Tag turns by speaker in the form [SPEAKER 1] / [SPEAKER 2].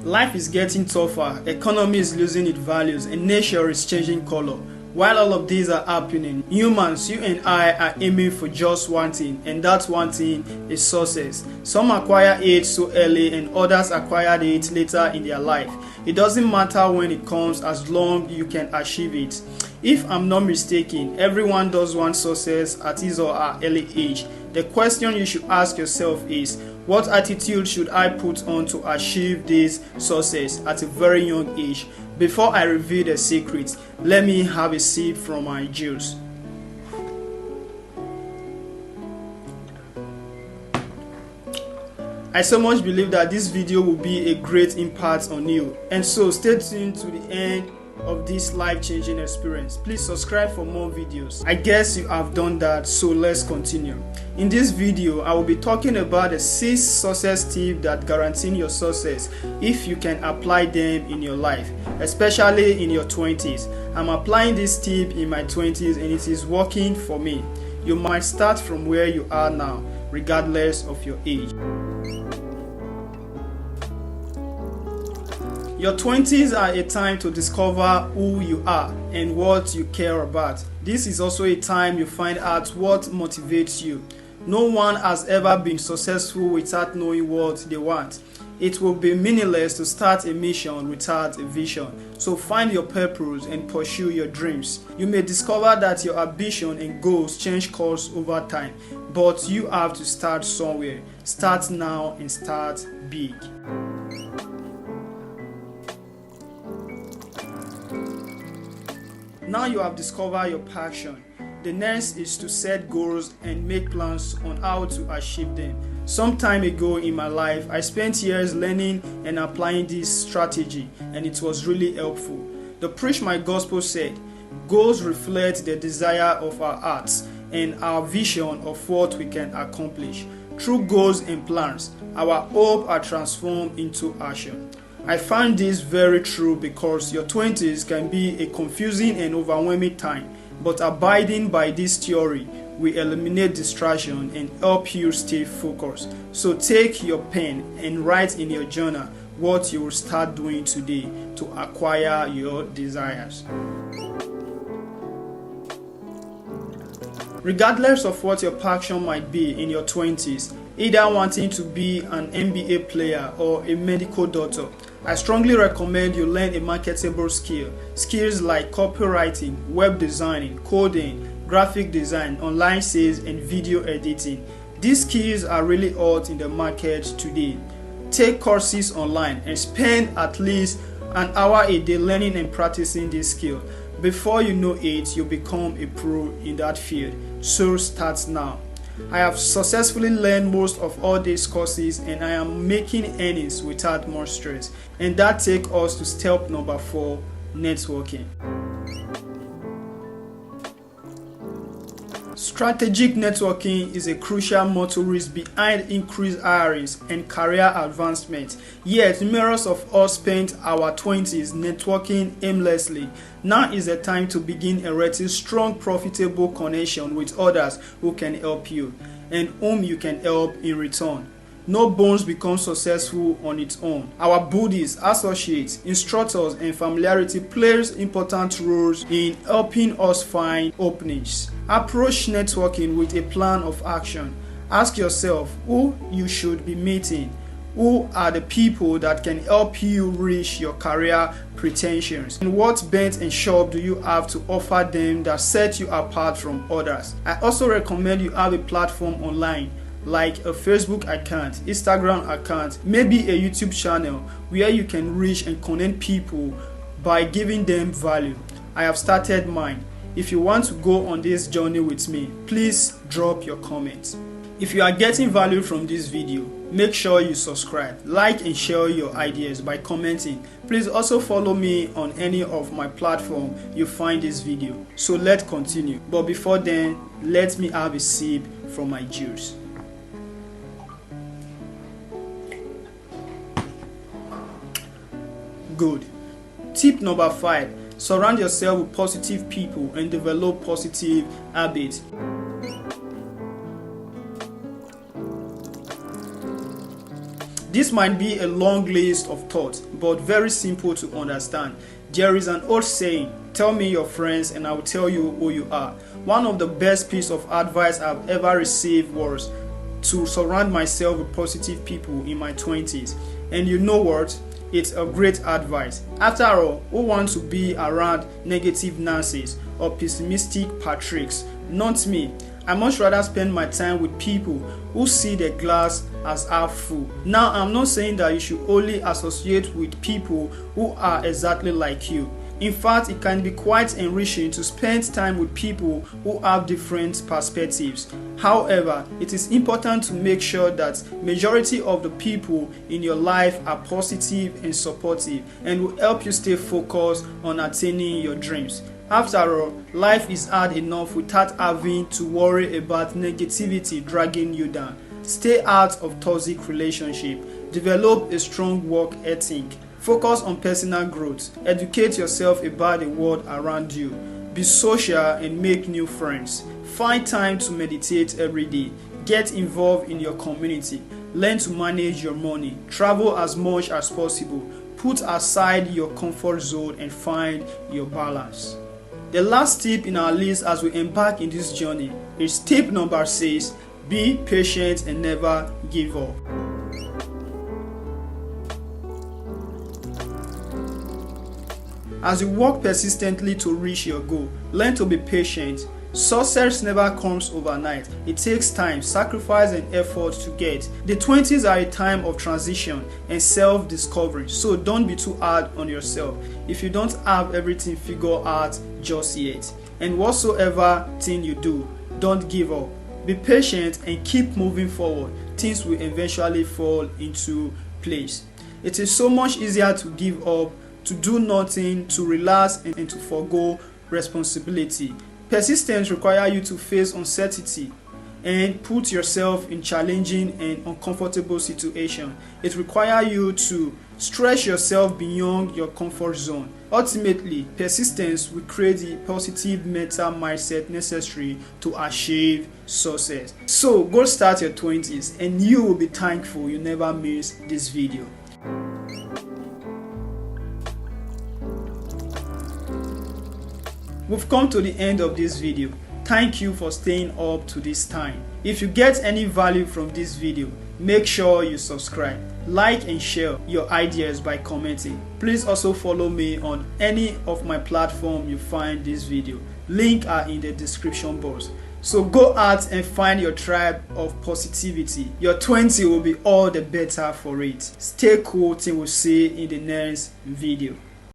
[SPEAKER 1] Life is getting tougher, economy is losing its values, and nature is changing color. While all of these are happening, humans, you and I, are aiming for just one thing, and that one thing is success. Some acquire it so early and others acquire it later in their life. It doesn't matter when it comes as long you can achieve it. If I'm not mistaken, everyone does want success at his or her early age. The question you should ask yourself is, what attitude should I put on to achieve this success at a very young age? Before I reveal the secret, let me have a sip from my juice. I so much believe that this video will be a great impact on you, and so stay tuned to the end of this life-changing experience. Please subscribe for more videos. I guess you have done that, so let's continue. In this video, I will be talking about the 6 success tips that guarantee your success if you can apply them in your life, especially in your 20s. I'm applying this tip in my 20s and it is working for me. You might start from where you are now, regardless of your age. Your 20s are a time to discover who you are and what you care about. This is also a time you find out what motivates you. No one has ever been successful without knowing what they want. It will be meaningless to start a mission without a vision. So find your purpose and pursue your dreams. You may discover that your ambition and goals change course over time, but you have to start somewhere. Start now and start big. Now you have discovered your passion. The next is to set goals and make plans on how to achieve them. Some time ago in my life, I spent years learning and applying this strategy, and it was really helpful. The Preach My Gospel said, goals reflect the desire of our hearts and our vision of what we can accomplish. Through goals and plans, our hope are transformed into action. I find this very true because your 20s can be a confusing and overwhelming time, but abiding by this theory will eliminate distraction and help you stay focused. So take your pen and write in your journal what you will start doing today to acquire your desires. Regardless of what your passion might be in your 20s, either wanting to be an NBA player or a medical doctor, I strongly recommend you learn a marketable skill. Skills like copywriting, web designing, coding, graphic design, online sales, and video editing. These skills are really hot in the market today. Take courses online and spend at least an hour a day learning and practicing this skill. Before you know it, you become a pro in that field. So start now. I have successfully learned most of all these courses and I am making earnings without more stress. And that takes us to step number 4, networking. Strategic networking is a crucial motorist behind increased hirings and career advancement. Yet, numerous of us spent our 20s networking aimlessly. Now is the time to begin erecting strong, profitable connection with others who can help you and whom you can help in return. No bones become successful on its own. Our buddies, associates, instructors, and familiarity plays important roles in helping us find openings. Approach networking with a plan of action. Ask yourself who you should be meeting. Who are the people that can help you reach your career pretensions? And what bent and shop do you have to offer them that set you apart from others? I also recommend you have a platform online like a Facebook account, Instagram account, maybe a YouTube channel where you can reach and connect people by giving them value. I have started mine. If you want to go on this journey with me, please drop your comments. If you are getting value from this video, make sure you subscribe, like and share your ideas by commenting. Please also follow me on any of my platforms you find this video. So let's continue. But before then, let me have a sip from my juice. Good. Tip number 5. Surround yourself with positive people and develop positive habits. This might be a long list of thoughts, but very simple to understand. There is an old saying, tell me your friends and I will tell you who you are. One of the best pieces of advice I've ever received was to surround myself with positive people in my 20s. And you know what? It's a great advice. After all, who wants to be around negative Nancy's or pessimistic Patricks? Not me. I much rather spend my time with people who see the glass as half full. Now, I'm not saying that you should only associate with people who are exactly like you. In fact, it can be quite enriching to spend time with people who have different perspectives. However, it is important to make sure that majority of the people in your life are positive and supportive and will help you stay focused on attaining your dreams. After all, life is hard enough without having to worry about negativity dragging you down. Stay out of toxic relationships. Develop a strong work ethic. Focus on personal growth. Educate yourself about the world around you. Be social and make new friends. Find time to meditate every day. Get involved in your community. Learn to manage your money. Travel as much as possible. Put aside your comfort zone and find your balance. The last tip in our list as we embark in this journey is tip number 6. Be patient and never give up. As you work persistently to reach your goal, learn to be patient. Success never comes overnight. It takes time, sacrifice, and effort to get. The 20s are a time of transition and self-discovery, so don't be too hard on yourself if you don't have everything figured out just yet. And whatsoever thing you do, don't give up. Be patient and keep moving forward. Things will eventually fall into place. It is so much easier to give up, to do nothing, to relax, and to forgo responsibility. Persistence requires you to face uncertainty and put yourself in challenging and uncomfortable situations. It requires you to stretch yourself beyond your comfort zone. Ultimately, persistence will create the positive mental mindset necessary to achieve success. So, go start your 20s and you will be thankful you never missed this video. We've come to the end of this video. Thank you for staying up to this time. If you get any value from this video, make sure you subscribe, like and share your ideas by commenting. Please also follow me on any of my platforms you find this video. Links are in the description box. So go out and find your tribe of positivity. Your 20 will be all the better for it. Stay cool till we see in the next video.